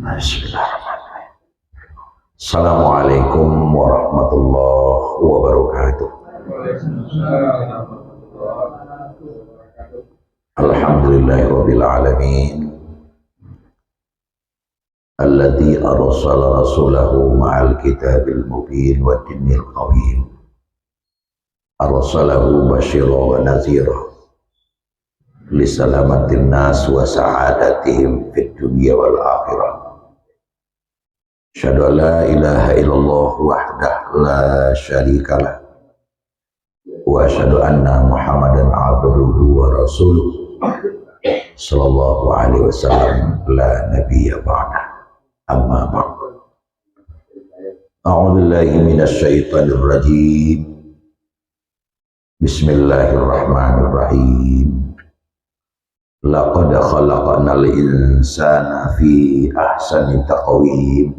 Bismillahirrahmanirrahim. Assalamualaikum warahmatullahi wabarakatuh. Alhamdulillahirabbil alamin. Alladzi arsala rasulahu ma'al kitabil mubin wa dinil qawim. Arsalahu basyiran wa nadhira lisalamatin nas wa sa'adatihim fid dunya wal akhirah. Asyhadu an la ilaha illallah wahdahu la syarikalah wa asyhadu anna Muhammadan abduhu wa rasuluh sallallahu alaihi wasallam la nabiyya ba'da. Amma ba'd. A'udzu billahi minasy syaithanir rajim. Bismillahirrahmanirrahim. Laqad khalaqnal insana fi ahsani taqwim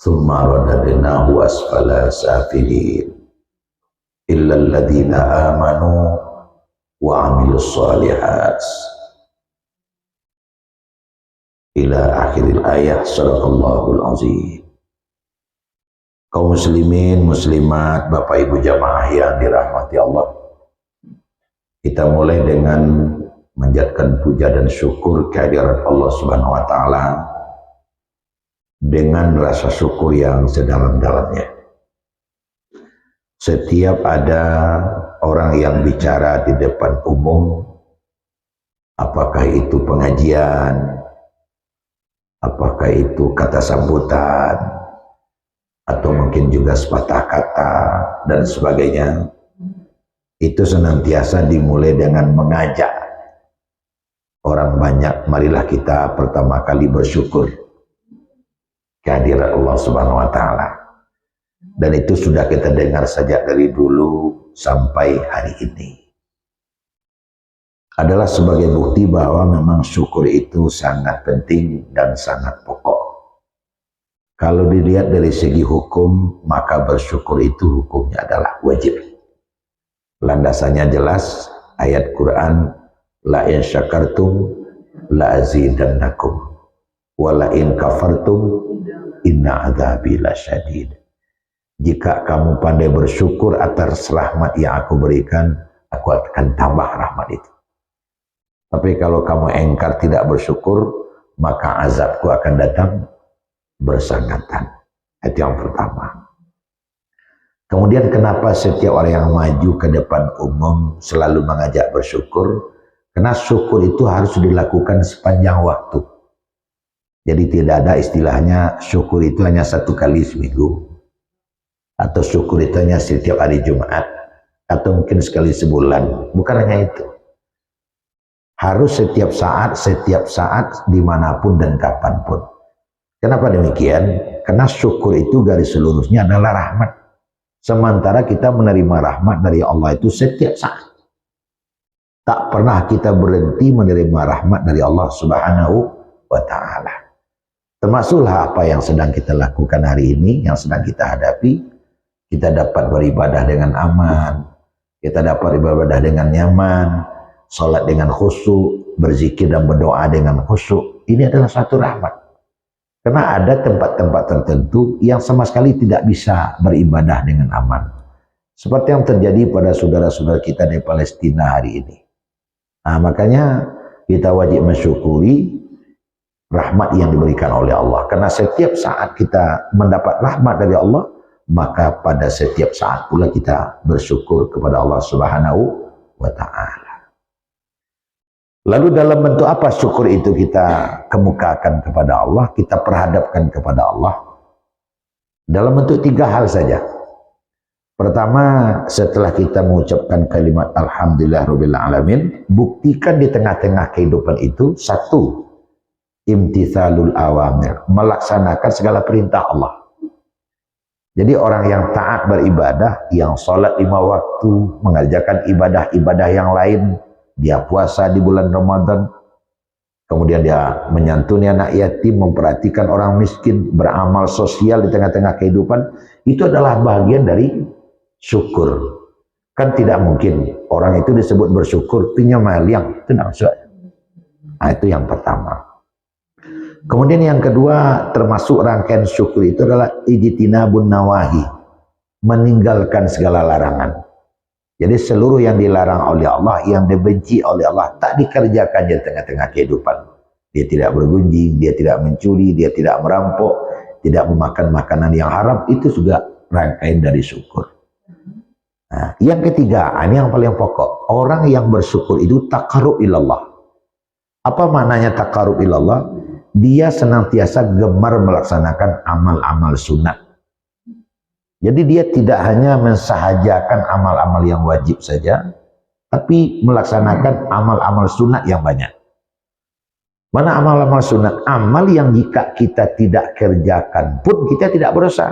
thumma radadnahu asfala safilin illa alladhina amanu wa amilus solihat ila akhiril ayat. Shadaqallahul azim. Kaum muslimin, muslimat, Bapak Ibu jamaah yang dirahmati Allah, kita mulai dengan menjadikan puja dan syukur kehadirat Allah Subhanahu wa taala dengan rasa syukur yang sedalam-dalamnya. Setiap ada orang yang bicara di depan umum, apakah itu pengajian, apakah itu kata sambutan, atau mungkin juga sepatah kata dan sebagainya, itu senantiasa dimulai dengan mengajak orang banyak, marilah kita pertama kali bersyukur kehadirat Allah Subhanahu wa taala. Dan itu sudah kita dengar sejak dari dulu sampai hari ini. Adalah sebagai bukti bahwa memang syukur itu sangat penting dan sangat pokok. Kalau dilihat dari segi hukum, maka bersyukur itu hukumnya adalah wajib. Landasannya jelas, ayat Quran, la in syakartum la azidannakum wa la in kafartum inna adzabi lasyadid. Jika kamu pandai bersyukur atas rahmat yang aku berikan, aku akan tambah rahmat itu. Tapi kalau kamu engkar tidak bersyukur, maka azabku akan datang bersangkatan. Itu yang pertama. Kemudian kenapa setiap orang yang maju ke depan umum selalu mengajak bersyukur? Karena syukur itu harus dilakukan sepanjang waktu. Jadi tidak ada istilahnya syukur itu hanya satu kali seminggu, atau syukur itu hanya setiap hari Jumat, atau mungkin sekali sebulan. Bukan hanya itu. Harus setiap saat, dimanapun dan kapanpun. Kenapa demikian? Karena syukur itu garis seluruhnya adalah rahmat. Sementara kita menerima rahmat dari Allah itu setiap saat. Tak pernah kita berhenti menerima rahmat dari Allah Subhanahu wa ta'ala. Termasuklah apa yang sedang kita lakukan hari ini, yang sedang kita hadapi. Kita dapat beribadah dengan aman, kita dapat beribadah dengan nyaman, salat dengan khusyuk, berzikir dan berdoa dengan khusyuk. Ini adalah satu rahmat. Karena ada tempat-tempat tertentu yang sama sekali tidak bisa beribadah dengan aman. Seperti yang terjadi pada saudara-saudara kita di Palestina hari ini. Nah, makanya kita wajib mensyukuri rahmat yang diberikan oleh Allah. Karena setiap saat kita mendapat rahmat dari Allah, maka pada setiap saat pula kita bersyukur kepada Allah Subhanahu wa ta'ala. Lalu dalam bentuk apa syukur itu kita kemukakan kepada Allah, kita perhadapkan kepada Allah? Dalam bentuk tiga hal saja. Pertama, setelah kita mengucapkan kalimat Alhamdulillahirabbil alamin, buktikan di tengah-tengah kehidupan itu, satu, imtithalul awamir, melaksanakan segala perintah Allah. Jadi orang yang taat beribadah, yang sholat 5 waktu, mengerjakan ibadah-ibadah yang lain, dia puasa di bulan Ramadan, kemudian dia menyantuni anak yatim, memperhatikan orang miskin, beramal sosial di tengah-tengah kehidupan, itu adalah bagian dari syukur. Kan tidak mungkin orang itu disebut bersyukur punya maliang, itu tidak masuk. Nah, itu yang pertama. Kemudian yang kedua, termasuk rangkaian syukur itu adalah ijtinabun nawahi, meninggalkan segala larangan. Jadi seluruh yang dilarang oleh Allah, yang dibenci oleh Allah, tak dikerjakan di tengah-tengah kehidupan. Dia tidak bergunjing, dia tidak mencuri, dia tidak merampok, tidak memakan makanan yang haram, itu juga rangkaian dari syukur. Nah, yang ketiga, ini yang paling pokok. Orang yang bersyukur itu taqarrub ilallah. Apa maknanya taqarrub ilallah? Dia senantiasa gemar melaksanakan amal-amal sunat. Jadi dia tidak hanya mensahajakan amal-amal yang wajib saja, tapi melaksanakan amal-amal sunat yang banyak. Mana amal-amal sunat? Amal yang jika kita tidak kerjakan pun kita tidak berdosa.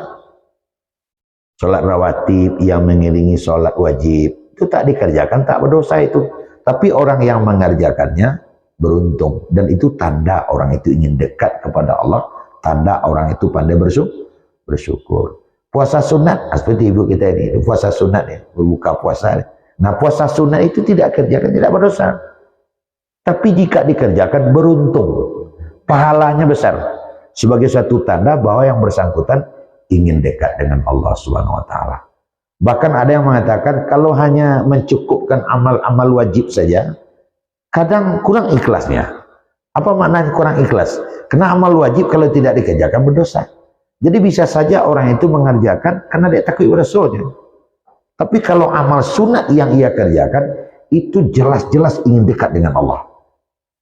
Sholat rawatib yang mengiringi sholat wajib, itu tak dikerjakan, tak berdosa itu. Tapi orang yang mengerjakannya beruntung. Dan itu tanda orang itu ingin dekat kepada Allah, tanda orang itu pandai bersyukur. Puasa sunat, seperti ibu kita ini, puasa sunat ya, berbuka puasa. Nah, puasa sunat itu tidak kerjakan, tidak berdosa. Tapi jika dikerjakan beruntung, pahalanya besar. Sebagai satu tanda bahwa yang bersangkutan ingin dekat dengan Allah Subhanahu wa taala. Bahkan ada yang mengatakan kalau hanya mencukupkan amal-amal wajib saja, kadang kurang ikhlasnya. Apa maknanya kurang ikhlas? Karena amal wajib kalau tidak dikerjakan berdosa. Jadi bisa saja orang itu mengerjakan karena dia takut Rasulnya. Tapi kalau amal sunat yang ia kerjakan, itu jelas-jelas ingin dekat dengan Allah.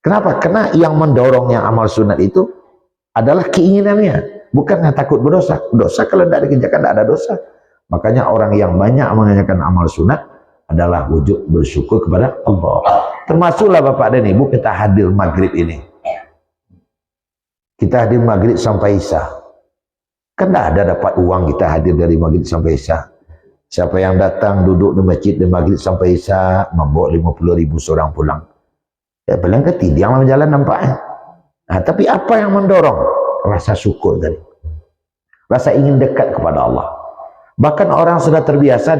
Kenapa? Karena yang mendorong yang amal sunat itu adalah keinginannya, bukan yang takut berdosa. Dosa kalau tidak dikerjakan tidak ada dosa. Makanya orang yang banyak mengerjakan amal sunat adalah wujud bersyukur kepada Allah. Termasuklah Bapak dan Ibu kita hadir maghrib ini. Kita hadir maghrib sampai isya. Kan tidak ada dapat uang kita hadir dari maghrib sampai isya. Siapa yang datang duduk di masjid dari maghrib sampai isya membawa 50.000 seorang pulang. Ya paling ketidiang dalam jalan nampaknya. Nah, tapi apa yang mendorong? Rasa syukur tadi. Rasa ingin dekat kepada Allah. Bahkan orang sudah terbiasa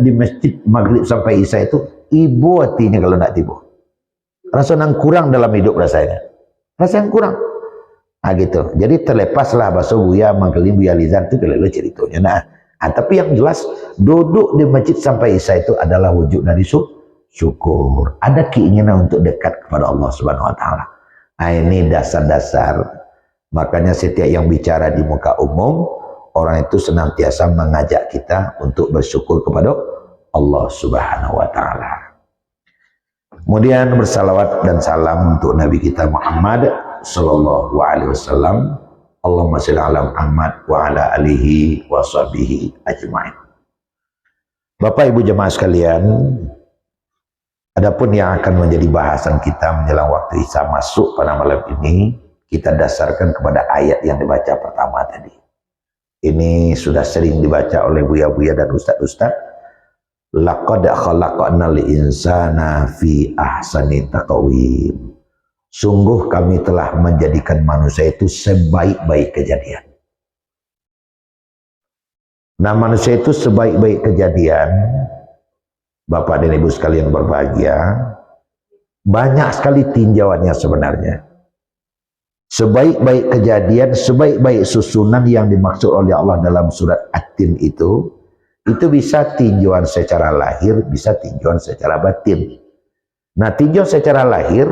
di masjid maghrib sampai isya itu ibu hatinya kalau tidak tiba. Rasa yang kurang dalam hidup rasanya. Rasa yang kurang. Nah gitu. Jadi terlepaslah bahasa Buya mengkelim Buya Lizan itu kalau ceritanya. Nah, tapi yang jelas duduk di masjid sampai isya itu adalah wujud dari syukur. Ada keinginan untuk dekat kepada Allah Subhanahu wa taala. Nah, ini dasar-dasar. Makanya setiap yang bicara di muka umum, orang itu senantiasa mengajak kita untuk bersyukur kepada Allah Subhanahu wa taala. Kemudian bersalawat dan salam untuk Nabi kita Muhammad sallallahu alaihi wasallam. Allahumma shalli ala Muhammad wa ala alihi wa sahbihi ajmain. Bapak Ibu jemaah sekalian, adapun yang akan menjadi bahasan kita menjelang waktu isya masuk pada malam ini, kita dasarkan kepada ayat yang dibaca pertama tadi. Ini sudah sering dibaca oleh buya-buya dan ustaz-ustaz. Laqad khalaqnal insana fi ahsani taqwim. Sungguh kami telah menjadikan manusia itu sebaik-baik kejadian. Nah, manusia itu sebaik-baik kejadian, Bapak dan Ibu sekalian berbahagia, banyak sekali tinjauannya sebenarnya. Sebaik-baik kejadian, sebaik-baik susunan yang dimaksud oleh Allah dalam surat At-Tin itu bisa tinjauan secara lahir, bisa tinjauan secara batin. Nah, tinjauan secara lahir,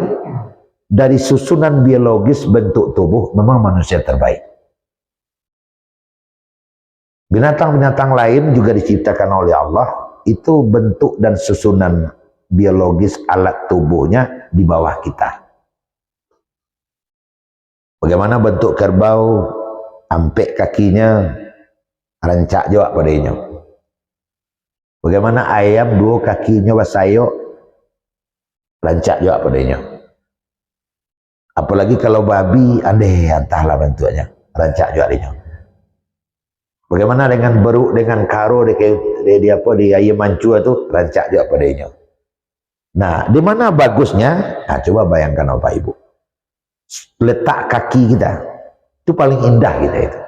dari susunan biologis bentuk tubuh memang manusia terbaik. Binatang-binatang lain juga diciptakan oleh Allah, itu bentuk dan susunan biologis alat tubuhnya di bawah kita. Bagaimana bentuk kerbau, ampek kakinya, rancak juga padanya. Bagaimana ayam, dua kakinya wasayok, rancak juga padanya. Apalagi kalau babi, aneh entahlah bentuknya, rancak juga dia. Bagaimana dengan beruk, dengan karo, di ayam mancu itu, rancak juga padanya. Nah, di mana bagusnya? Nah, coba bayangkan Bapak Ibu. Letak kaki kita, itu paling indah kita itu.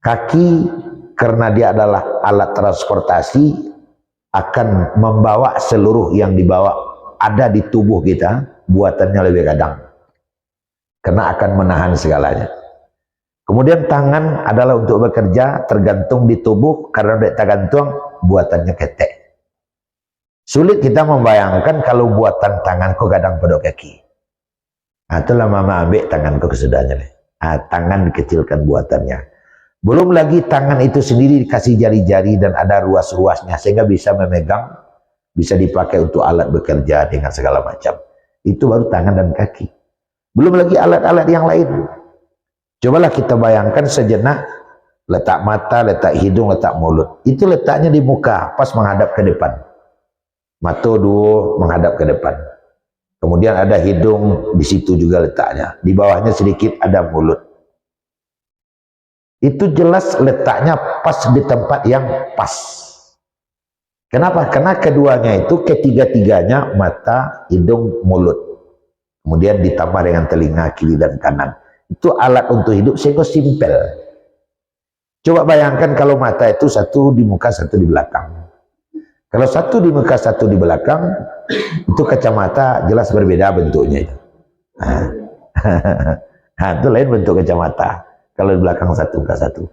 Kaki, karena dia adalah alat transportasi, akan membawa seluruh yang dibawa ada di tubuh kita, buatannya lebih kadang. karena akan menahan segalanya. Kemudian tangan adalah untuk bekerja, tergantung di tubuh, karena tidak tergantung buatannya ketek. Sulit kita membayangkan kalau buatan tanganku gadang pada kaki. Itulah mama ambil tanganku kesudahannya. Tangan dikecilkan buatannya. Belum lagi tangan itu sendiri dikasih jari-jari dan ada ruas-ruasnya sehingga bisa memegang, bisa dipakai untuk alat bekerja dengan segala macam. Itu baru tangan dan kaki. Belum lagi alat-alat yang lain. Cobalah kita bayangkan sejenak, letak mata, letak hidung, letak mulut. Itu letaknya di muka, pas menghadap ke depan. Mata dua menghadap ke depan. Kemudian ada hidung, di situ juga letaknya. Di bawahnya sedikit ada mulut. Itu jelas letaknya pas di tempat yang pas. Kenapa? Karena keduanya itu ketiga-tiganya mata, hidung, mulut. Kemudian ditambah dengan telinga kiri dan kanan. Itu alat untuk hidup sehingga simpel. Coba bayangkan kalau mata itu satu di muka, satu di belakang. Kalau satu di muka, satu di belakang, itu kacamata jelas berbeda bentuknya. Itu lain bentuk kacamata. Kalau di belakang satu, muka satu.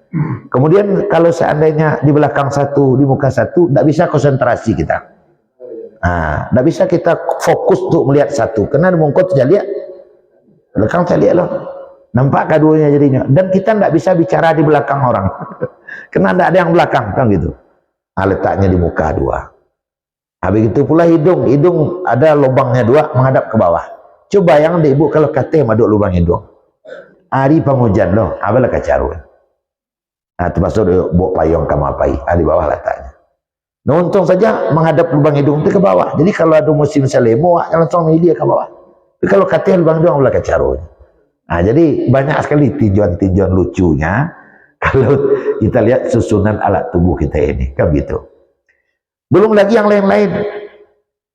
Kemudian kalau seandainya di belakang satu, di muka satu, tidak bisa konsentrasi kita. Tidak bisa kita fokus untuk melihat satu. Karena di mungkot saya lihat, belakang saya lihat loh. Nampak keduanya jadinya. Dan kita tidak bisa bicara di belakang orang. Karena tidak ada yang belakang, kan gitu. Letaknya di muka dua. Begitu pula hidung. Hidung ada lubangnya dua menghadap ke bawah. Coba yang deh ibu kalau kata maduk lubang hidung. Hari penghujan loh, apalah kacaru. Termasuk bawa payung kamapai, di bawah letaknya. Nah, untung saja menghadap lubang hidung itu ke bawah. Jadi kalau ada musim selemo, langsung dia ke bawah. Tapi kalau kata lubang hidung, apalah kacaru. Jadi banyak sekali tinjauan-tinjauan lucunya kalau kita lihat susunan alat tubuh kita ini, kan gitu. Belum lagi yang lain-lain.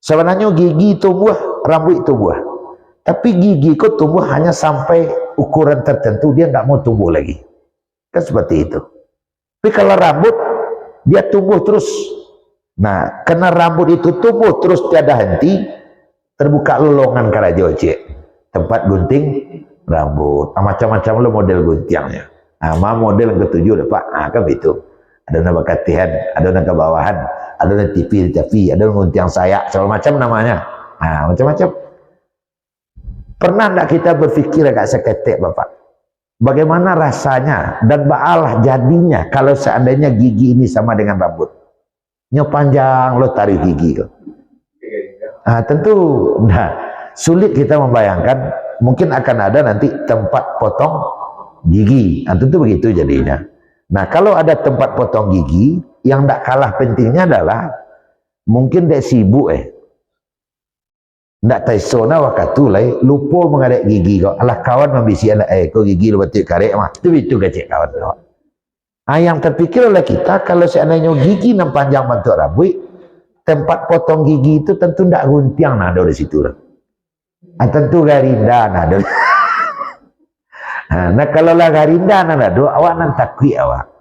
Sebenarnya gigi tumbuh, rambut tumbuh. Tapi gigi kok tumbuh hanya sampai ukuran tertentu, dia nggak mau tumbuh lagi. Kan seperti itu. Tapi kalau rambut, dia tumbuh terus. Nah, karena rambut itu tumbuh terus tiada henti, terbuka lolongan karajoce, tempat gunting rambut. Macam-macam lo model guntingnya. Model yang ketujuh, Pak. Kan itu. Ada nama katihan, ada nama kebawahan, ada nama tipi, ada nama gunting sayap, segala macam namanya. Macam-macam. Pernah tidak kita berpikir agak seketik Bapak? Bagaimana rasanya dan baalah jadinya kalau seandainya gigi ini sama dengan rambut? Nyo panjang lo tarik gigi. Tentu sulit kita membayangkan. Mungkin akan ada nanti tempat potong gigi. Tentu begitu jadinya. Nah, kalau ada tempat potong gigi, yang tidak kalah pentingnya adalah mungkin dia sibuk ndak taisona wakatu lai lupa mengadek gigi kau. Alah kawan membisi anak kau gigi lu batik karek mah. Itu kecik kawan kau. Yang terpikir oleh kita kalau seandainya gigi nam panjang bentuk rambut, tempat potong gigi itu tentu ndak guntiang nado di situ. Tentu garinda nado. Nah kalau lah garinda nado awak nan takwi awak.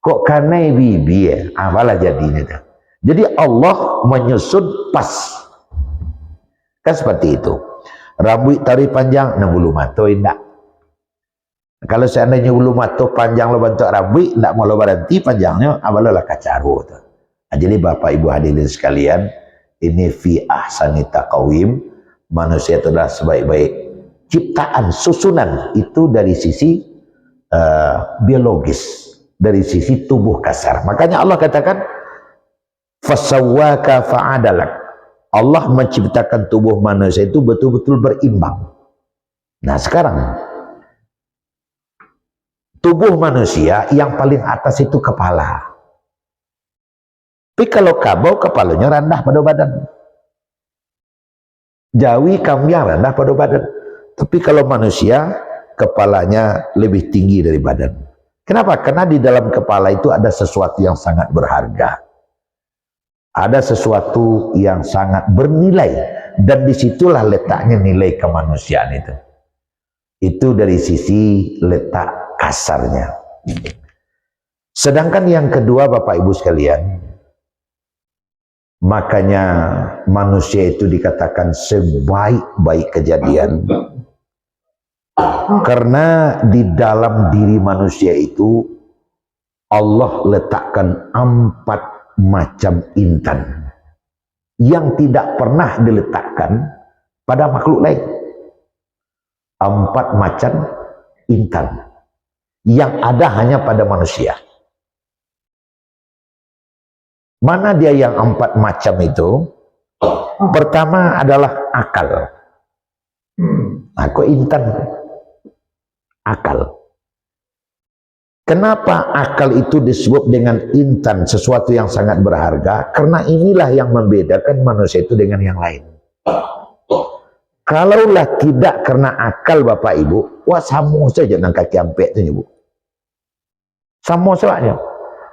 Kok kanai bibi apalah jadinya tu. Jadi Allah menyusun pas. Kan seperti itu. Rambut tarik panjang, nah bulu mata indah. Kalau seandainya bulu mata panjang lo bentuk rambut, tidak mau lo berhenti panjangnya, abalolah kacaru. Jadi Bapak Ibu hadirin sekalian, ini fi ahsani taqawim, manusia itu adalah sebaik-baik ciptaan, susunan itu dari sisi biologis, dari sisi tubuh kasar. Makanya Allah katakan, fasawwaka fa'adalak. Allah menciptakan tubuh manusia itu betul-betul berimbang. Nah sekarang, tubuh manusia yang paling atas itu kepala. Tapi kalau kabau, kepalanya rendah pada badan. Jawi kambing rendah pada badan. Tapi kalau manusia, kepalanya lebih tinggi dari badan. Kenapa? Karena di dalam kepala itu ada sesuatu yang sangat berharga. Ada sesuatu yang sangat bernilai, dan disitulah letaknya nilai kemanusiaan itu. Itu dari sisi letak kasarnya. Sedangkan yang kedua Bapak Ibu sekalian, makanya manusia itu dikatakan sebaik-baik kejadian Karena di dalam diri manusia itu Allah letakkan 4 macam intan yang tidak pernah diletakkan pada makhluk lain. 4 macam intan yang ada hanya pada manusia. Mana dia yang 4 macam itu? Pertama adalah akal. Aku intan akal. Kenapa akal itu disebut dengan intan, sesuatu yang sangat berharga? Karena inilah yang membedakan manusia itu dengan yang lain. Kalaulah tidak karena akal Bapak Ibu, wah sama saja dengan kaki ampek itu, Bu. Sama saja.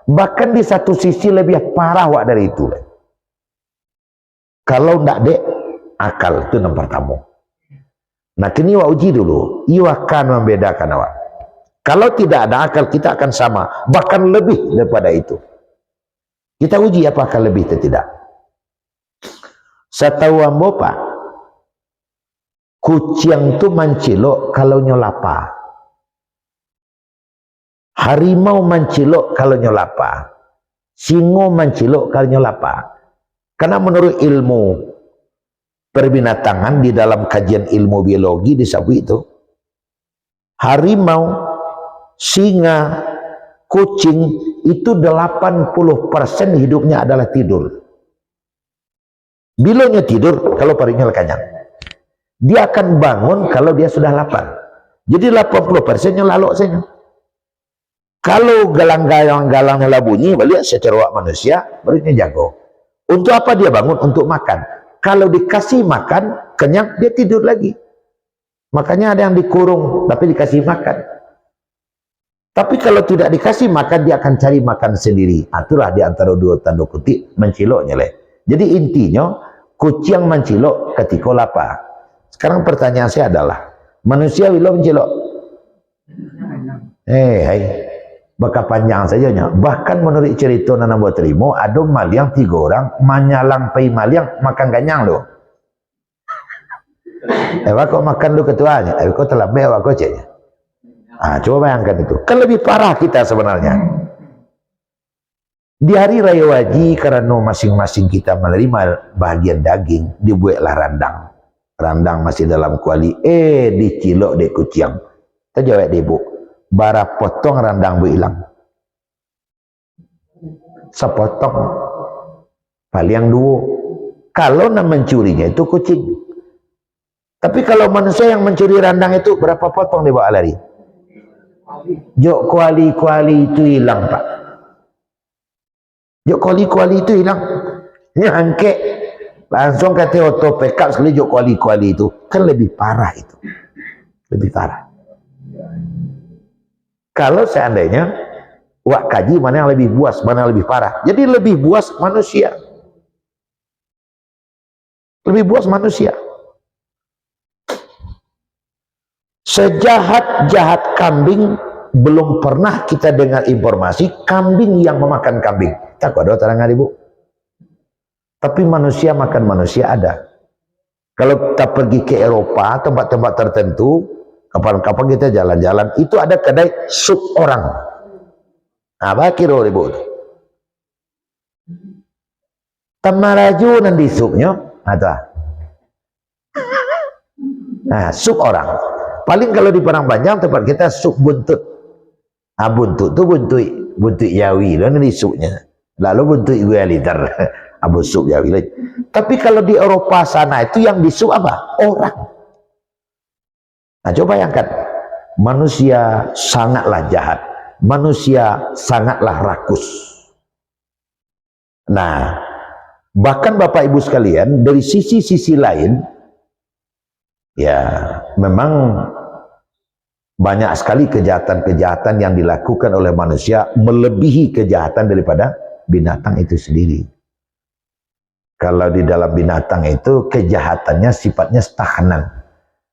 Bahkan di satu sisi lebih parah wak dari itu. Kalau ndak dek, akal itu nomor pertama. Nah kini wak uji dulu, ia akan membedakan awak. Kalau tidak ada akal kita akan sama, bahkan lebih daripada itu. Kita uji apakah lebih atau tidak. Setahu ambo Pak, kucing itu mencilok kalau nyolapa. Harimau mencilok kalau nyolapa. Singo mencilok kalau nyolapa. Karena menurut ilmu perbinatangan di dalam kajian ilmu biologi disebut itu, harimau, singa, kucing itu 80% hidupnya adalah tidur. Bilanya tidur kalau perutnya kenyang. Dia akan bangun kalau dia sudah lapar. Jadi 80%-nya lalok saja. Kalau galang-galangnya bunyi, balik secara manusia, perutnya jago. Untuk apa dia bangun? Untuk makan. Kalau dikasih makan, kenyang, dia tidur lagi. Makanya ada yang dikurung, tapi dikasih makan. Tapi kalau tidak dikasih makan, dia akan cari makan sendiri. Itulah di antara dua tanda kutip menciloknya. Jadi intinya, kucing mencilok ketika lapar. Sekarang pertanyaan saya adalah, manusia bila mencilok? Hai, bakal panjang sajanya. Bahkan menurut cerita Nana buat terima, ada maliang 3 orang, manyalang pai maliang, makan ganyang loh. Kok makan lu ketuanya? Kok telah mewah kok ceknya? Coba bayangkan itu. Kan lebih parah kita sebenarnya. Di hari Raya Waji, karena masing-masing kita menerima bagian daging, dibuatlah randang. Randang masih dalam kuali. Dicilok dek kucing. Terjawab deh Bu. Bara potong randang Bu hilang. Sepotong. Paling 2. Kalau nak mencurinya itu kucing. Tapi kalau manusia yang mencuri randang itu berapa potong dia bawa lari? Jok kuali-kuali itu hilang Pak. Jok kuali-kuali itu hilang. Ini angke langsung kata auto backup sekali jok kuali-kuali itu. Kan lebih parah itu. Lebih parah. Kalau seandainya wak kaji mana yang lebih buas, mana yang lebih parah. Jadi lebih buas manusia. Lebih buas manusia. Sejahat-jahat kambing, belum pernah kita dengar informasi kambing yang memakan kambing. Tak ada terangan Ibu. Tapi manusia makan manusia ada. Kalau kita pergi ke Eropa, tempat-tempat tertentu, kapan-kapan kita jalan-jalan, itu ada kedai sup orang. Apa kira Ibu? Tamaraju nanti supnya, atau sup orang. Paling kalau di Padang Panjang tempat kita sup buntut. Buntut itu buntut Jawi lah nanti supnya. Lalu buntut 2 liter. Abu sup Jawi lah. Tapi kalau di Eropa sana itu yang disup apa? Orang. Nah coba bayangkan. Manusia sangatlah jahat. Manusia sangatlah rakus. Nah, bahkan Bapak Ibu sekalian, dari sisi-sisi lain, ya memang banyak sekali kejahatan-kejahatan yang dilakukan oleh manusia melebihi kejahatan daripada binatang itu sendiri. Kalau di dalam binatang itu kejahatannya sifatnya stagnan.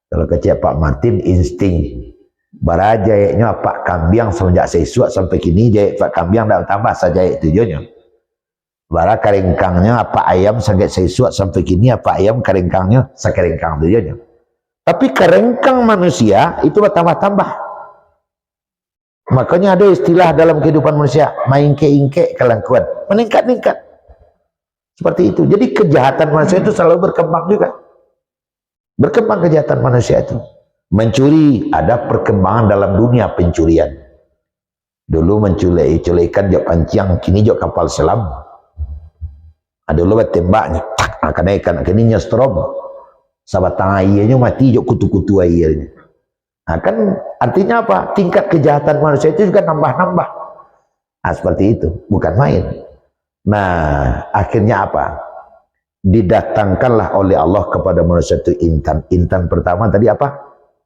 Kalau kecil Pak Martin insting. Bara jayanya Pak Kambiang semenjak sesuat sampai kini jaya Pak Kambiang dah tambah saja tujuannya. Bara karingkangnya apa ayam sangat sesuat sampai kini apa ayam karingkangnya sekeringkang tujuannya. Tapi kerengkang manusia itu bertambah-tambah. Makanya ada istilah dalam kehidupan manusia, maingke-ingke kelangkuan, meningkat-ningkat. Seperti itu. Jadi kejahatan manusia itu selalu berkembang juga. Berkembang kejahatan manusia itu. Mencuri, ada perkembangan dalam dunia pencurian. Dulu menculik-culikan jok panciang, kini jok kapal selam. Ada dulu tembaknya, akan ikan, kini nyestrom. Sabatang airnya mati jok kutu-kutu airnya. Nah, kan artinya apa? Tingkat kejahatan manusia itu juga nambah-nambah. Nah, seperti itu, bukan main. Nah, akhirnya apa? Didatangkanlah oleh Allah kepada manusia itu intan. Intan pertama tadi apa?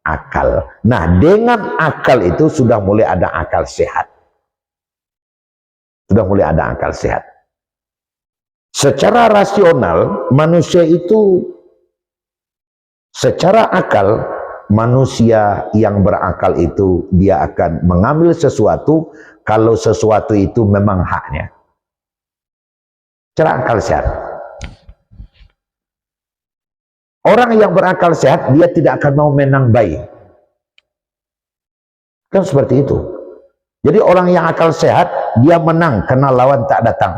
Akal. Nah, dengan akal itu sudah mulai ada akal sehat. Sudah mulai ada akal sehat. Secara rasional, manusia itu secara akal, manusia yang berakal itu dia akan mengambil sesuatu kalau sesuatu itu memang haknya. Secara akal sehat. Orang yang berakal sehat dia tidak akan mau menang baik. Kan seperti itu. Jadi orang yang akal sehat dia menang karena lawan tak datang.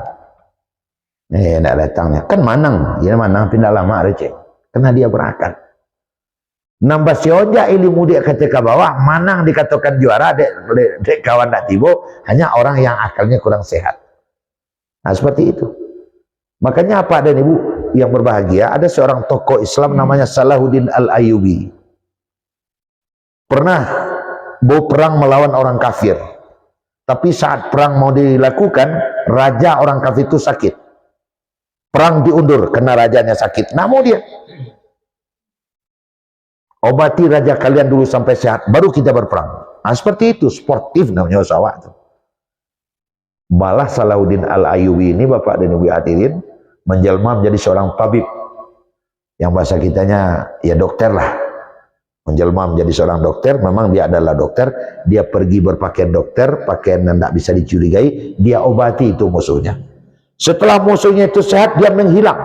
Tidak datangnya. Kan menang, dia menang pindah lama receh. Karena dia berakal. Nambah sioja ilmu dia ketika bawah manang dikatakan juara dek kawan tak tibo hanya orang yang akalnya kurang sehat. Nah seperti itu. Makanya apa dan ibu yang berbahagia ada seorang tokoh Islam namanya Salahuddin Al-Ayyubi. Pernah berperang melawan orang kafir. Tapi saat perang mau dilakukan raja orang kafir itu sakit. Perang diundur karena rajanya sakit. Namun dia obati raja kalian dulu sampai sehat, baru kita berperang. Nah, seperti itu, sportif namanya usawak itu. Malah Salahuddin Al-Ayyubi ini, Bapak dan Ibu hadirin, menjelma menjadi seorang tabib. Yang bahasa kitanya, ya dokter lah. Menjelma menjadi seorang dokter, memang dia adalah dokter. Dia pergi berpakaian dokter, pakaian yang tidak bisa dicurigai, dia obati itu musuhnya. Setelah musuhnya itu sehat, dia menghilang.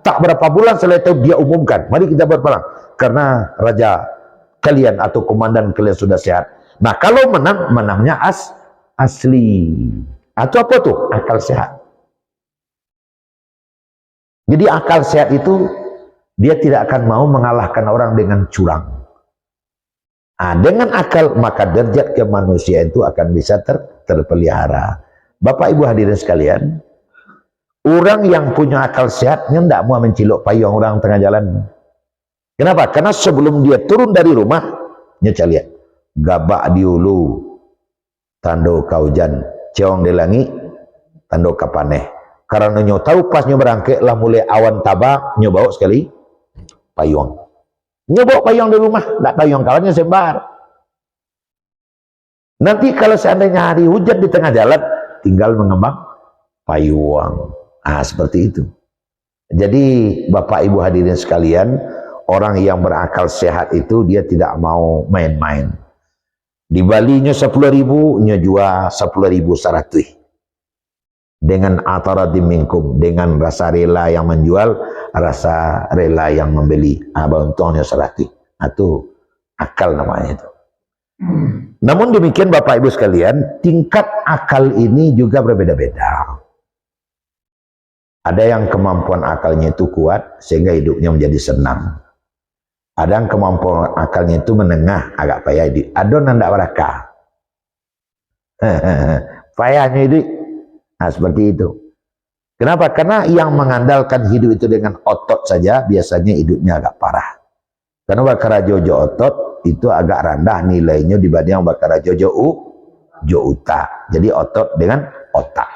Tak berapa bulan setelah itu dia umumkan, mari kita berperang. Karena raja kalian atau komandan kalian sudah sehat. Nah kalau menang, menangnya asli. Atau apa tuh? Akal sehat. Jadi akal sehat itu, dia tidak akan mau mengalahkan orang dengan curang. Nah, dengan akal, maka derajat kemanusiaan itu akan bisa terpelihara. Bapak Ibu hadirin sekalian, orang yang punya akal sehat, tidak mau mencilok payung orang tengah jalan. Kenapa? Karena sebelum dia turun dari rumah, nyoca lihat, gabak diulu, tando kaujan, ceong di langit, tando kapaneh. Karena nyo tahu pas nyo berangkat lah mulai awan tabak, nyo bawa sekali payung. Nyo bawa payung di rumah, tak payung kawannya sembar. Nanti kalau seandainya hari hujan di tengah jalan, tinggal mengembang payung. Ah, seperti itu. Jadi Bapak Ibu hadirin sekalian, orang yang berakal sehat itu dia tidak mau main-main. Di Bali nya 10.000, nya jual 10.100. Dengan ataradi minkum, dengan rasa rela yang menjual, rasa rela yang membeli. Untungnya 100. Itu akal namanya itu. Namun demikian Bapak Ibu sekalian, tingkat akal ini juga berbeda-beda. Ada yang kemampuan akalnya itu kuat sehingga hidupnya menjadi senang. Ada yang kemampuan akalnya itu menengah, agak payah hidup. Ada yang tidak berakal. Payahnya itu. Nah, seperti itu. Kenapa? Karena yang mengandalkan hidup itu dengan otot saja biasanya hidupnya agak parah. Karena bakara jojo otot itu agak rendah nilainya dibanding bakara jojo uta. Jadi otot dengan otak.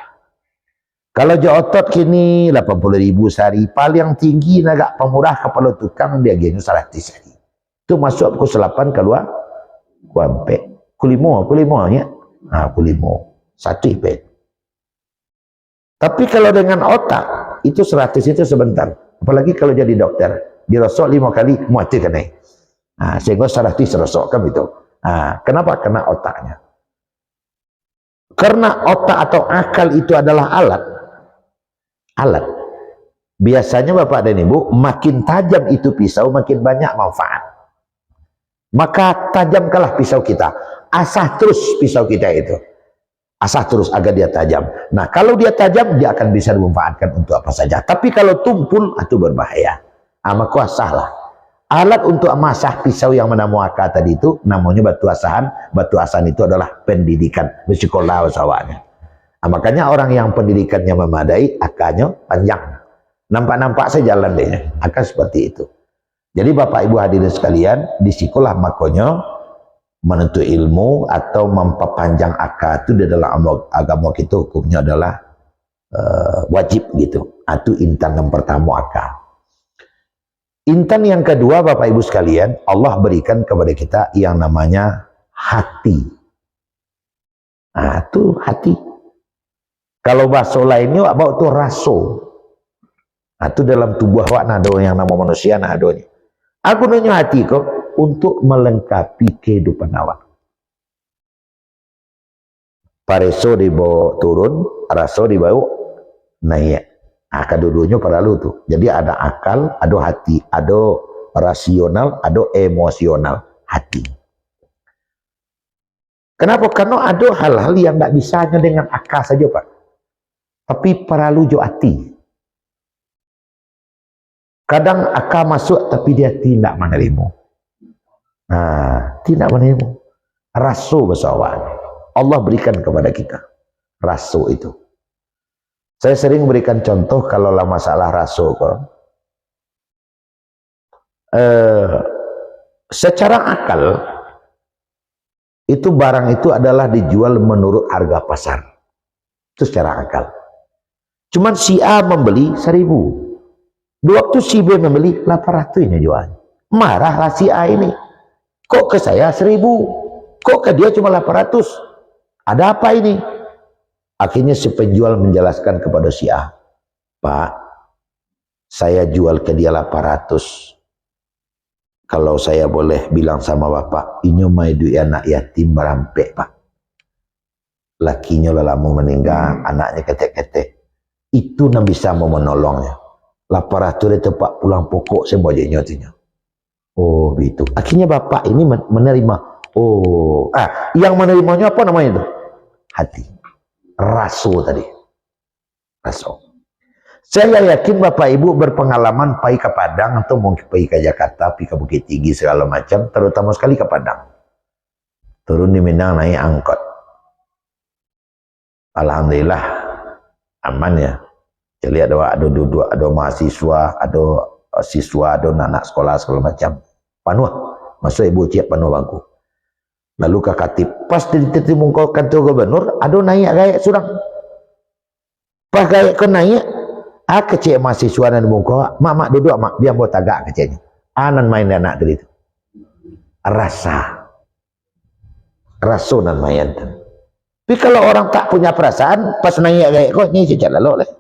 Kalau jo otot kini 80.000 sehari, paling tinggi agak pemurah kepala tukang dia gini 100 sehari. Itu masuk pukul 8 keluar kuampe. Kulimo nya. Nah, kulimo. 1 ipet. Tapi kalau dengan otak itu 100 itu sebentar. Apalagi kalau jadi dokter, dirosok 5 kali mati kena. Nah, sehingga 100 serosok kan itu. Nah, kenapa? Karena otaknya. Karena otak atau akal itu adalah alat. Biasanya Bapak dan Ibu, makin tajam itu pisau, makin banyak manfaat. maka tajamkanlah pisau kita. Asah terus pisau kita itu. Asah terus agar dia tajam. Nah, kalau dia tajam, dia akan bisa dimanfaatkan untuk apa saja. Tapi kalau tumpul, itu berbahaya. Maka asahlah. Alat untuk masah pisau yang menamuaka tadi itu, namanya batu asahan. Batu asahan itu adalah pendidikan. Bersekolah usahanya. Makanya orang yang pendidikannya memadai, akanya panjang. Nampak-nampak saja jalan deh. Akan seperti itu. Jadi Bapak Ibu hadirin sekalian, di sekolah makanya menuntut ilmu atau memperpanjang akal itu di dalam agama kita hukumnya adalah wajib gitu. Itu intan yang pertama akal. Intan yang kedua Bapak Ibu sekalian, Allah berikan kepada kita yang namanya hati. Nah, itu hati. Kalau bahasa lainnya apa itu raso. Nah, itu dalam tubuh awak ada yang nama manusia ada nih. Aku nanya hati kok untuk melengkapi kehidupan awak. Pareso dibawa turun, raso dibawa naik. Kedua-duanya perlu tuh. Jadi ada akal, ada hati, ada rasional, ada emosional, hati. Kenapa? Karena ada hal-hal yang tidak bisa hanya dengan akal saja, Pak. Tapi perlu juga hati. Kadang akal masuk tapi dia tidak menerima. Nah, tidak menerima. Rasu bersawat. Allah berikan kepada kita. Rasu itu. Saya sering berikan contoh kalau lah masalah rasu. Secara akal, itu barang itu adalah dijual menurut harga pasar. Itu secara akal. Cuman si A membeli 1.000. Waktu si B membeli 800 ini jual. Marahlah si A ini. Kok ke saya 1.000? Kok ke dia cuma 800? Ada apa ini? Akhirnya si penjual menjelaskan kepada si A. Pak, saya jual ke dia 800. Kalau saya boleh bilang sama bapak, ini mai duit anak yatim berampek, Pak. Lakinya lama meninggal, anaknya ketek-ketek. Itu yang bisa mau menolongnya. 800 dia tempat pulang pokok sebagainya. Oh begitu. Akhirnya bapak ini menerima. Oh, yang menerimanya apa namanya itu? Hati. Raso tadi. Raso. Saya yakin bapak ibu berpengalaman pergi ke Padang atau mungkin pergi ke Jakarta, pergi ke Bukit Tinggi segala macam, terutama sekali ke Padang. Turun di Minang naik angkot. Alhamdulillah aman ya. Jadi ada mahasiswa, ada siswa, ada anak sekolah segala macam. Panuh, masuk ibu cik panuh bangku. Lalu ke Katip, pas diterima kantor gubernur, ada naik gaya surang. Pas gaya ke naik, kecik mahasiswa dan muka, mak duduk mak, dia buat tagak keciknya. Anan main anak dari itu. Rasa nan main. Tapi kalau orang tak punya perasaan, pas naik gaya kok ni sejak lalu lah.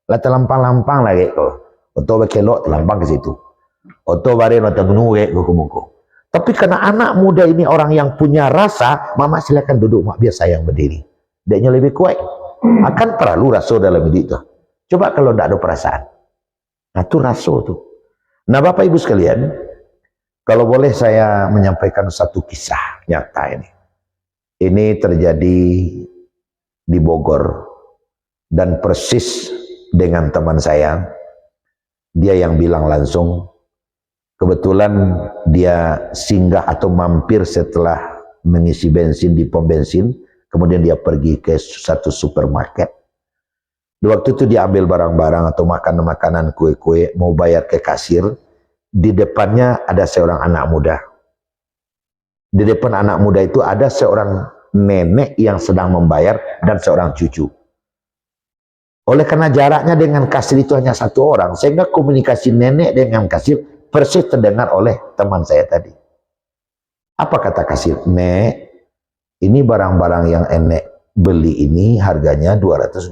Lah terlampang-lampang lagi kok. Atau berkelok terlampang ke situ. Atau barin atau menunggu ke muka. Tapi karena anak muda ini orang yang punya rasa, mama silakan duduk mak biar saya yang berdiri. Dia lebih kuat. Akan perlu rasa dalam hidup itu. Coba kalau tidak ada perasaan. Nah itu rasa tuh. Nah Bapak Ibu sekalian, kalau boleh saya menyampaikan satu kisah nyata ini. Ini terjadi di Bogor dan persis dengan teman saya. Dia yang bilang langsung, kebetulan dia singgah atau mampir setelah mengisi bensin di pom bensin, kemudian dia pergi ke satu supermarket. Di waktu itu dia ambil barang-barang atau makanan-makanan, kue-kue, mau bayar ke kasir. Di depannya ada seorang anak muda. Di depan anak muda itu ada seorang nenek yang sedang membayar dan seorang cucu. Oleh karena jaraknya dengan kasir itu hanya satu orang, sehingga komunikasi nenek dengan kasir persis terdengar oleh teman saya tadi. Apa kata kasir? Nek, ini barang-barang yang enek beli ini harganya 225.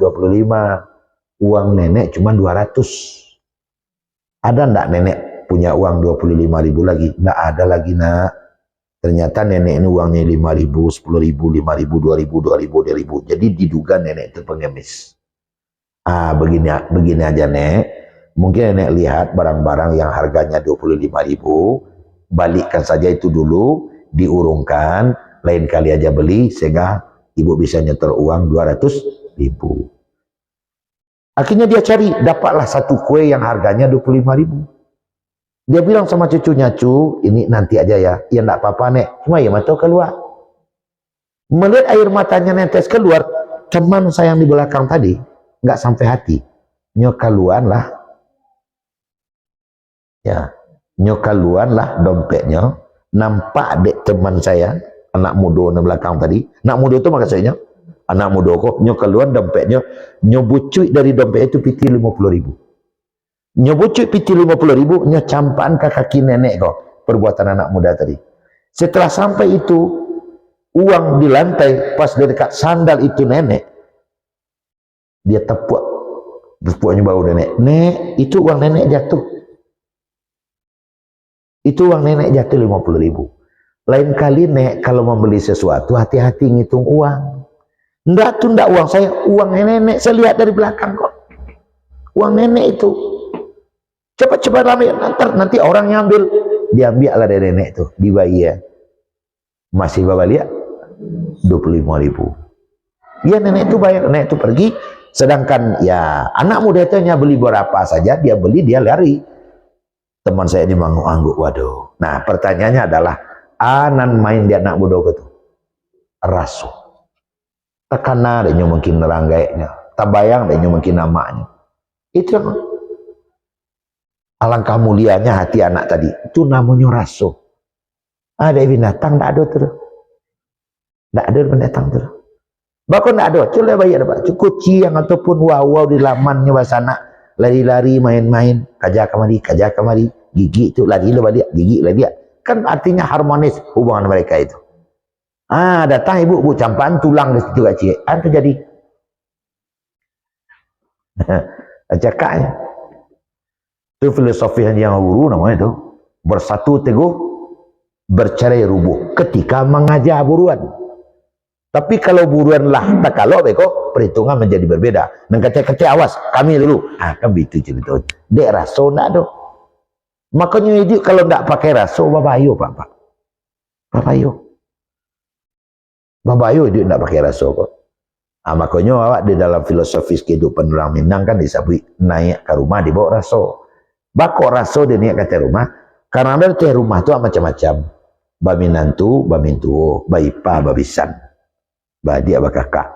Uang nenek cuma 200. Ada ndak nenek punya uang 25.000 lagi? Ndak ada lagi nak. Ternyata nenek ini uangnya 5.000, 10.000, 5.000, 2.000, 2.000, 2.000. Jadi diduga nenek itu pengemis. Begini aja nek, mungkin nenek lihat barang-barang yang harganya 25.000, balikkan saja itu dulu, diurungkan, lain kali aja beli, sehingga ibu bisa nyetor uang 200.000. Akhirnya dia cari, dapatlah satu kue yang harganya 25.000. Dia bilang sama cucunya, cu, ini nanti aja ya. Ya enggak apa-apa, Nek. Cuma ya mata keluar. Melihat air matanya netes keluar, teman saya yang di belakang tadi, nggak sampai hati. Nyokaluan lah. Ya, nyokaluan lah dompetnya. Nampak dek teman saya, anak muda di belakang tadi. Anak muda itu maksudnya, anak muda kok, nyokaluan dompetnya, nyobucuy dari dompet itu piti 50.000. Nyobucuy piti 50.000, nyocampaan ke kaki nenek kok, perbuatan anak muda tadi. Setelah sampai itu, uang di lantai, pas di dekat sandal itu nenek, dia tepuknya bau nenek. Nek, itu uang nenek jatuh. Itu uang nenek jatuh 50.000. Lain kali Nek, kalau membeli sesuatu, hati-hati ngitung uang. Enggak tuh, enggak uang saya, uang nenek. Saya lihat dari belakang kok. Uang nenek itu. Cepat-cepat ambil, nanti orang ngambil. Diambil lah dari nenek itu, di bayi ya. Masih bawa lihat 25.000. Ya nenek itu bayar, nenek itu pergi. Sedangkan ya anak muda itu hanya beli berapa saja, dia beli, dia lari. Teman saya ini mengangguk, waduh. Nah pertanyaannya adalah, anan main di anak muda itu rasu. Tekana dia mungkin neranggainya, tabayang dia mungkin namanya. Itu yang alangkah mulianya hati anak tadi. Itu namanya rasu. Ada binatang, tidak ada terus. Tidak ada binatang terus. Bahkan tidak ada, coba bayar Pak. Kucing ataupun wow di lamannya basana, lari-lari main-main, kajak kemari, gigi itu lari lo dia, gigi lah dia. Kan artinya harmonis hubungan mereka itu. Datang ibu campaan tulang di situ kecil. Terjadi. Cakapnya. Itu filosofi yang guru namanya itu. Bersatu teguh, bercerai rubuh. Ketika mengajar buruan. Tapi kalau buruan lah, tak kalau beko, perhitungan menjadi berbeda. Dan kata-kata awas, kami dulu. Kan begitu cerita. Dek raso nak do. Makanya itu kalau tidak pakai raso, babayo Pak. Babayo. Babayo itu tidak pakai raso kok. Makanya awak di dalam filosofis kehidupan orang Minang kan disebut naik ke rumah dibawa raso. Bako raso dia naik ke rumah. Karena ada di rumah itu macam-macam. Baminantu, bamintuo, baipa, babisan. Badia bakakak.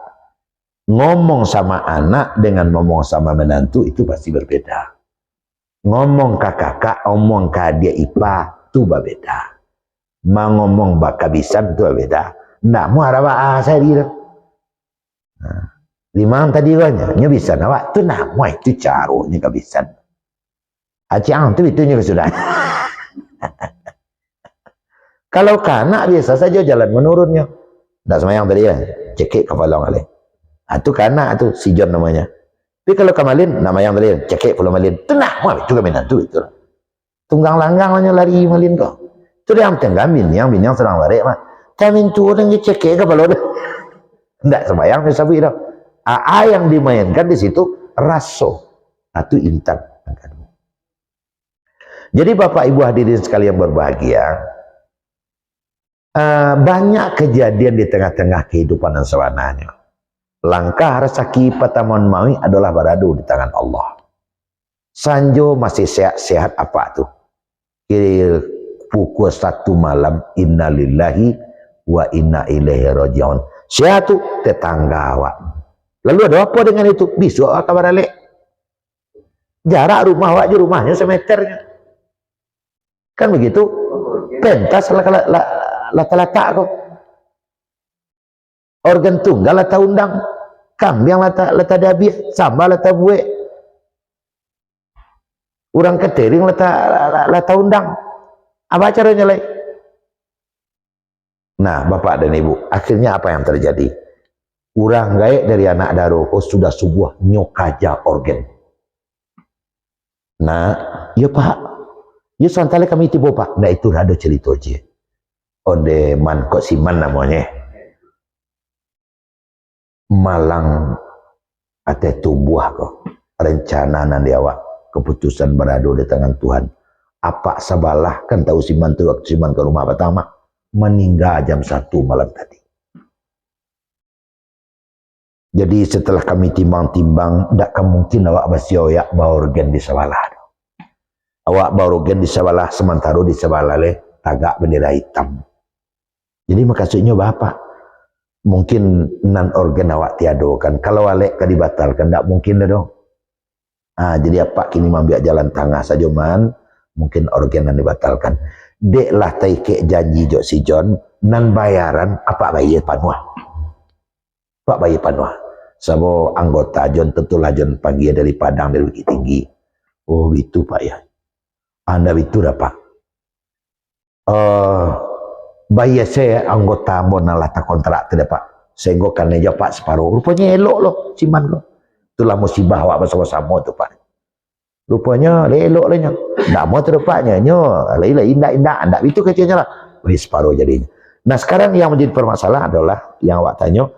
Ngomong sama anak dengan ngomong sama menantu itu pasti berbeda. Ngomong ke kakak, ngomong ke dia ipa itu berbeda. Mau ngomong bakabisan itu berbeda. Nggak mau ada bahasa dia. Limang tadi banyak, nya bisa nawak tu nama itu caranya kabisan. Acang tu itunya sudah. Kalau kanak biasa saja jalan menurunnya. Tidak sama yang tadi ya, cekik kepala ngalih. Itu kanak tu si John namanya. Tapi kalau kamalin nama yang tadi cekik pulau malin. Tu nak mau itu kaminan tu itu. Tunggang langgang hanya lari malin kok. Tu dia yang tenggamin yang sedang lari mah. Kamin tu orang cekik kepala dia. Tidak sembahyang dia sabi dah. Yang dimainkan di situ raso. Itu intan. Jadi Bapak Ibu hadirin sekalian berbahagia. Banyak kejadian di tengah-tengah kehidupan dan sawananya. Langkah rezeki pataman maui adalah beradu di tangan Allah. Sanjo masih sehat-sehat apa tuh? Kira pukul 1 malam innalillahi wa inna ilaihi rajiun. Sehat tuh tetangga awak. Lalu ada apa dengan itu? Besok kabar balik. Jarak rumah awak rumahnya semeternya. Kan begitu? Pentas lata-lata kok. Organ tunggal lata undang. Kambing lata dabi. Sambal lata buek. Urang ketering lata undang. Apa caranya lagi? Nah Bapak dan Ibu, akhirnya apa yang terjadi? Urang gaek dari anak daro sudah sebuah nyokaja organ. Nah, ya Pak. Ya soalnya kami tiba Pak. Nah itu ada cerita aja. Onde man kok siman namanya. Malang ate tubuh kok. Rencana nanti awak keputusan beradu di tangan Tuhan. Apa Sabalah, kan tahu Siman tu waktu Siman ke rumah pertama, meninggal jam 1 malam tadi. Jadi setelah kami timbang-timbang, tidak mungkin awak basioyak bawa organ di Sabalah. Awak bawa organ di Sabalah, sementara di Sabalah tagak bendera hitam. Jadi maksudnya bapak, mungkin nan organ awak tiadokan. Kalau walek kan dibatalkan, tidak mungkin dah dong. Jadi apa kini mambiak jalan tengah saja man, mungkin organ nan dibatalkan. Dek lah taike janji jok si John, nan bayaran apa bayar panuah. Pak bayar panuah. Sama anggota John tentulah John panggil dari Padang dari Bukit Tinggi. Oh itu Pak ya. Anda itu dah Pak. Bayar saya anggota monalah tak kontrak tidak Pak. Sehingga kan aja Pak separuh. Rupanya elok loh Siman loh. Itulah musibah awak bersama-sama tu Pak. Rupanya elok lahnya. Tak mau terpaknya. Lain-lain indah-indah. Anda itu kecilnya lah. Bayar separuh jadinya. Nah sekarang yang menjadi permasalahan adalah yang awak tanya.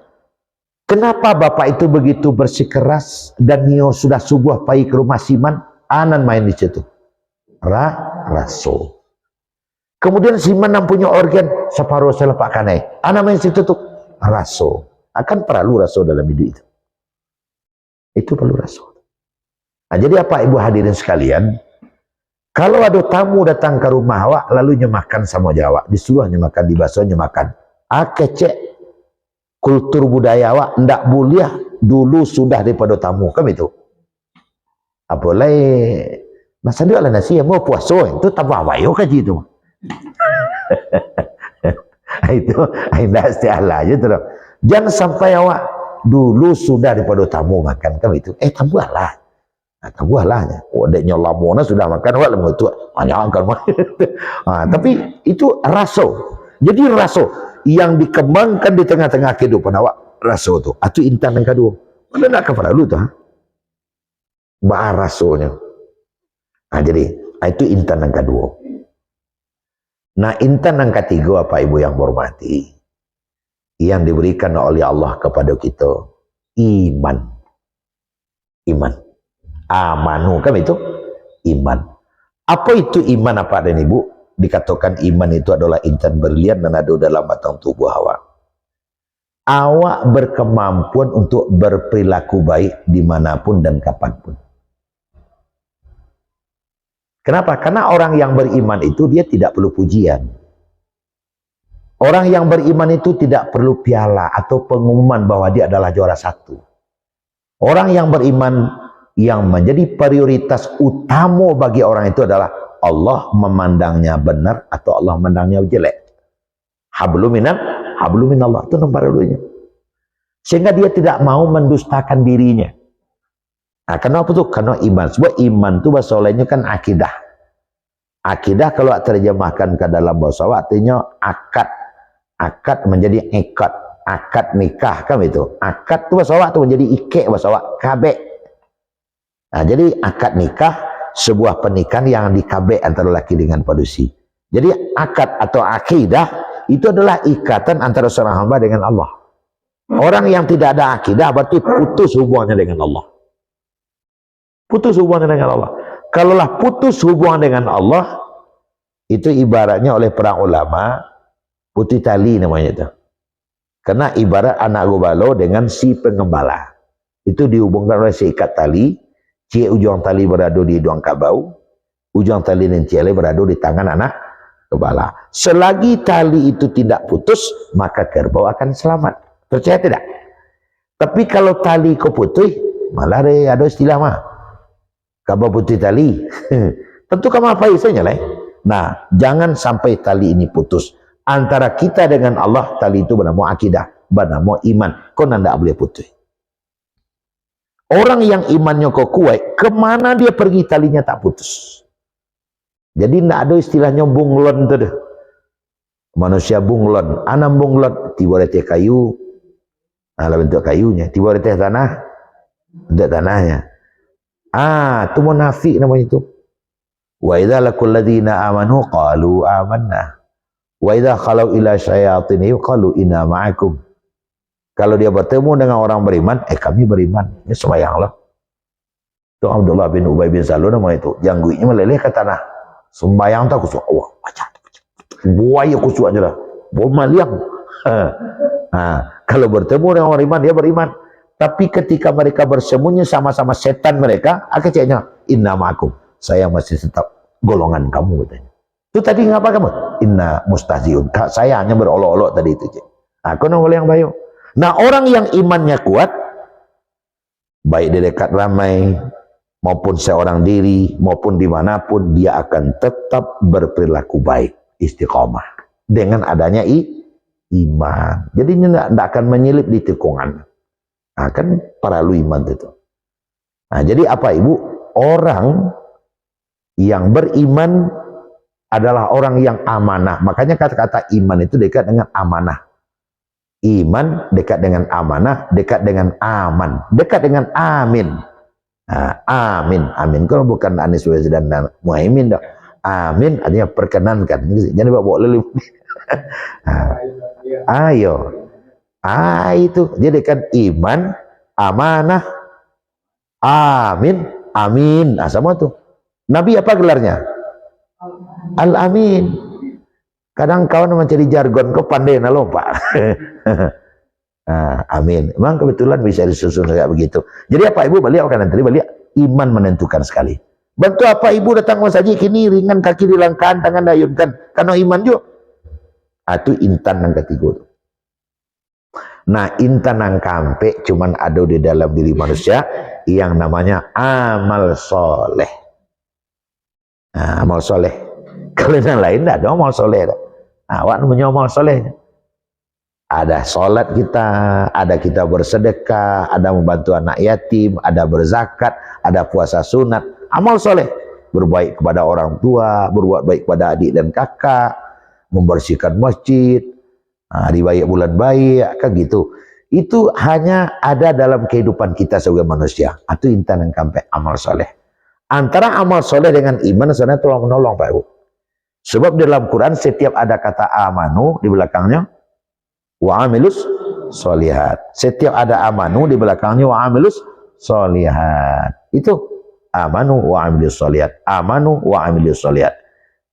Kenapa bapak itu begitu bersikeras dan Nio sudah subuh pai ke rumah Siman, anan main di situ. Raso. Kemudian Siman yang punya organ separuh selepak kanai. Anak main situ tuh raso. Akan perlu raso dalam hidup itu. Itu perlu raso. Nah, jadi apa ibu hadirin sekalian? Kalau ada tamu datang ke rumah awak lalu makan sama Jawa, disuruhnya makan di baksonya makan. Kecek kultur budaya awak ndak boleh dulu sudah daripada tamu kan itu. Apalagi masa dia lah nasi mau puasa itu tambah wayo kaji itu. Itu indah istilah aja tuh. Jangan sampai awak dulu sudah daripada tamu makan kan itu. Tambahlah. Tambahlah. Adanya lamona sudah makan awak lemu itu hanya kan. Tapi itu raso. Jadi raso yang dikembangkan di tengah-tengah kehidupan awak raso tu. Itu intan yang kedua. Mana nak ke perlu tu? Bah rasonya. Jadi itu intan yang kedua. Nah intan yang ketiga apa ibu yang hormati? Yang diberikan oleh Allah kepada kita iman. Iman. Amanu kan itu iman. Apa itu iman apa dan ibu? Dikatakan iman itu adalah intan berlian dan ada dalam batang tubuh awak. Awak berkemampuan untuk berperilaku baik dimanapun dan kapanpun. Kenapa? Karena orang yang beriman itu dia tidak perlu pujian. Orang yang beriman itu tidak perlu piala atau pengumuman bahwa dia adalah juara satu. Orang yang beriman yang menjadi prioritas utama bagi orang itu adalah Allah memandangnya benar atau Allah memandangnya jelek. Hablum minallah itu nomor dulunya. Sehingga dia tidak mau mendustakan dirinya. Nah, kenapa tuh? Karena iman. Sebab iman itu bahasa lainnya kan akidah. Akidah kalau terjemahkan ke dalam bahasa artinya akad. Akad menjadi ikad. Akad nikah kan itu. Akad itu bahasa itu menjadi ike bahasa kabek. Nah, jadi akad nikah sebuah pernikahan yang dikabek antara laki dengan padusi. Jadi akad atau akidah itu adalah ikatan antara seorang hamba dengan Allah. Orang yang tidak ada akidah berarti putus hubungannya dengan Allah. Putus hubungan dengan Allah. Kalaulah putus hubungan dengan Allah, itu ibaratnya oleh para ulama putih tali namanya itu. Karena ibarat anak gobalo dengan si pengembala. Itu dihubungkan oleh seikat tali, ujung tali berada di hidung kabau, ujung tali dan ciele berada di tangan anak gembala. Selagi tali itu tidak putus, maka kerbau akan selamat. Percaya tidak? Tapi kalau tali kau putih, malah ada istilah mah. Kabau putih tali. Tentu kamu apa isinya lah. Nah, jangan sampai tali ini putus. Antara kita dengan Allah, tali itu bernama akidah, bernama iman. Kau tidak boleh putus. Orang yang imannya kau kuat, kemana dia pergi talinya tak putus. Jadi tidak ada istilahnya bunglon itu deh. Manusia bunglon, anam bunglon, tiba teh kayu, ala bentuk kayunya, tiba teh tanah, bentuk tanahnya. Itu munafik namanya itu. Wa idza laqul ladzina amanu qalu amanna. Wa idza khalau ila syayatin qalu inna ma'akum. Kalau dia bertemu dengan orang beriman, kami beriman. Ini sembahyanglah. Itu Abdullah bin Ubay bin Salul namanya itu. Jangguinya meleleh ke tanah. sembahyang tak kusuk, wah baca, buaya kusuk aja lah, maliang. Kalau bertemu dengan orang iman, dia beriman. Tapi ketika mereka bersembunyi sama-sama setan mereka, akhirnya inna ma'akum, saya masih tetap golongan kamu katanya. Itu tadi ngapa kamu? Inna mustahziun, saya hanya berolok-olok tadi itu. Aku boleh yang bayu. Nah orang yang imannya kuat, baik di dekat ramai maupun seorang diri maupun dimanapun, dia akan tetap berperilaku baik, istiqomah dengan adanya iman. Jadi ini tidak akan menyelip di tikungan. Kan para lu iman itu. Nah jadi apa ibu? Orang yang beriman adalah orang yang amanah. Makanya kata-kata iman itu dekat dengan amanah. Iman dekat dengan amanah, dekat dengan aman, dekat dengan amin. Amin, amin. Kalau bukan Anies Baswedan dan Muhaimin, amin artinya perkenankan. Jadi bawa lelip. Ayo. Itu jadi kan iman, amanah, amin, amin. Sama tuh. Nabi apa gelarnya? Al-Amin. Kadang kawan mencari jargon, kau pandai nalo pak. Amin. Memang kebetulan bisa disusun kayak begitu. Jadi apa ibu balik kan nanti balik iman menentukan sekali. Bantu apa ibu datang saja kini ringan kaki dilangkan tangan dayunkan karena iman juga. Itu intan yang ketiga. Nah intan yang kampe cuman ada di dalam diri manusia yang namanya amal soleh. Amal soleh. Kalau yang lain tidak ada amal soleh. Awak namanya amal soleh. Ada sholat kita, ada kita bersedekah, ada membantu anak yatim, ada berzakat, ada puasa sunat. Amal soleh. Berbaik kepada orang tua, berbuat baik kepada adik dan kakak, membersihkan masjid, hari baik bulan baik, kan gitu. Itu hanya ada dalam kehidupan kita sebagai manusia. Itu intan yang kampe amal soleh. Antara amal soleh dengan iman sebenarnya tolong menolong Pak Ibu. Sebab dalam Quran setiap ada kata amanu di belakangnya wa amilus solihat. Setiap ada amanu di belakangnya wa amilus solihat. Itu amanu wa amilus solihat. Amanu wa amilus solihat.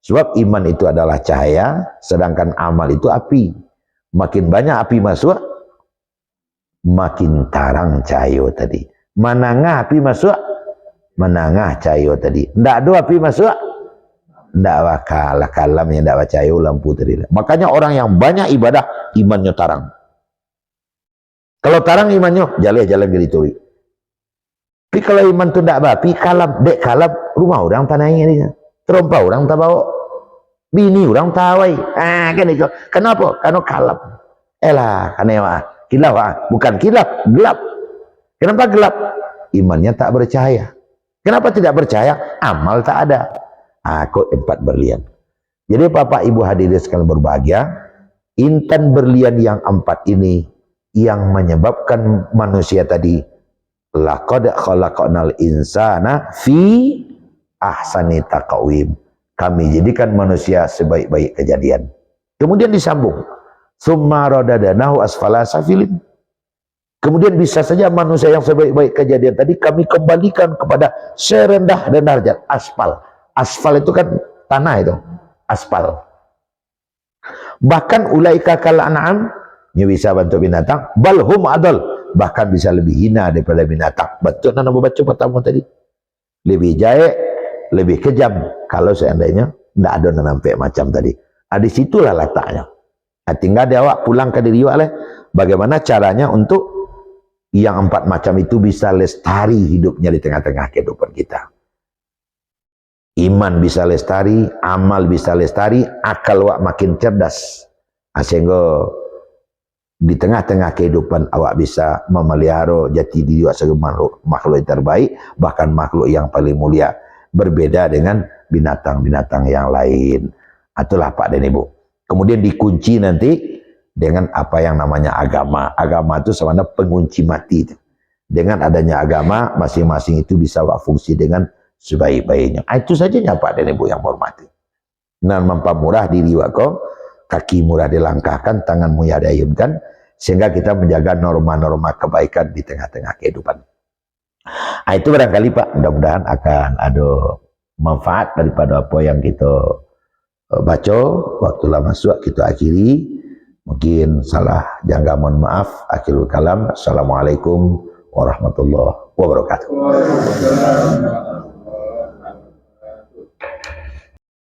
Sebab iman itu adalah cahaya, sedangkan amal itu api. Makin banyak api masuk, makin tarang cahaya tadi. Manangah api masuk, menangah cahaya tadi. Tidak ada api masuk, tidak bakal kalamnya tidak baca cahaya lampu tadi. Makanya orang yang banyak ibadah, imannya tarang. Kalau tarang imannya, jalan-jalan gitu. Tapi kalau iman itu tidak api, kalap, dek kalap, rumah orang tanahnya dia. Terompa orang tak bawa, bini orang tawai. Kan itu. Kenapa? Karena kalap. Karena kilap, bukan kilap, gelap. Kenapa gelap? Imannya tak bercahaya. Kenapa tidak bercahaya? Amal tak ada. Kok empat berlian. Jadi Bapak Ibu hadirin sekalian berbahagia, intan berlian yang empat ini yang menyebabkan manusia tadi laqad khalaqnal insana fi ahsani taqwim. Kami jadikan manusia sebaik-baik kejadian. Kemudian disambung. Summa radadnahu asfala safilin. Kemudian bisa saja manusia yang sebaik-baik kejadian tadi kami kembalikan kepada serendah dan derajat aspal. Asfal itu kan tanah itu. Aspal. Bahkan ulaika kal an'am, bisa bentuk binatang, balhum adal, bahkan bisa lebih hina daripada binatang. Betul nana baca pertama tadi. Lebih jaik, lebih kejam kalau seandainya tidak ada nampak macam tadi. Di situlah letaknya. Tinggal dia awak pulang ke diri awak bagaimana caranya untuk yang empat macam itu bisa lestari hidupnya di tengah-tengah kehidupan kita. Iman bisa lestari, amal bisa lestari, akal awak makin cerdas. Sehingga di tengah-tengah kehidupan awak bisa memelihara jati diri awak sebagai makhluk yang terbaik, bahkan makhluk yang paling mulia. Berbeda dengan binatang-binatang yang lain. Itulah Pak dan Ibu. Kemudian dikunci nanti dengan apa yang namanya agama. Agama itu sebenarnya pengunci mati. Dengan adanya agama, masing-masing itu bisa fungsi dengan sebaik-baiknya. Itu saja Pak dan Ibu yang hormati. Nah, mempamurah diri wako, kaki murah dilangkahkan, tangan mulia diayunkan, sehingga kita menjaga norma-norma kebaikan di tengah-tengah kehidupan. Itu barangkali Pak, mudah-mudahan akan ada manfaat daripada apa yang kita baca. Waktu lama masuk kita akhiri. Mungkin salah, jangan mohon maaf. Akhirul kalam. Assalamualaikum warahmatullahi wabarakatuh.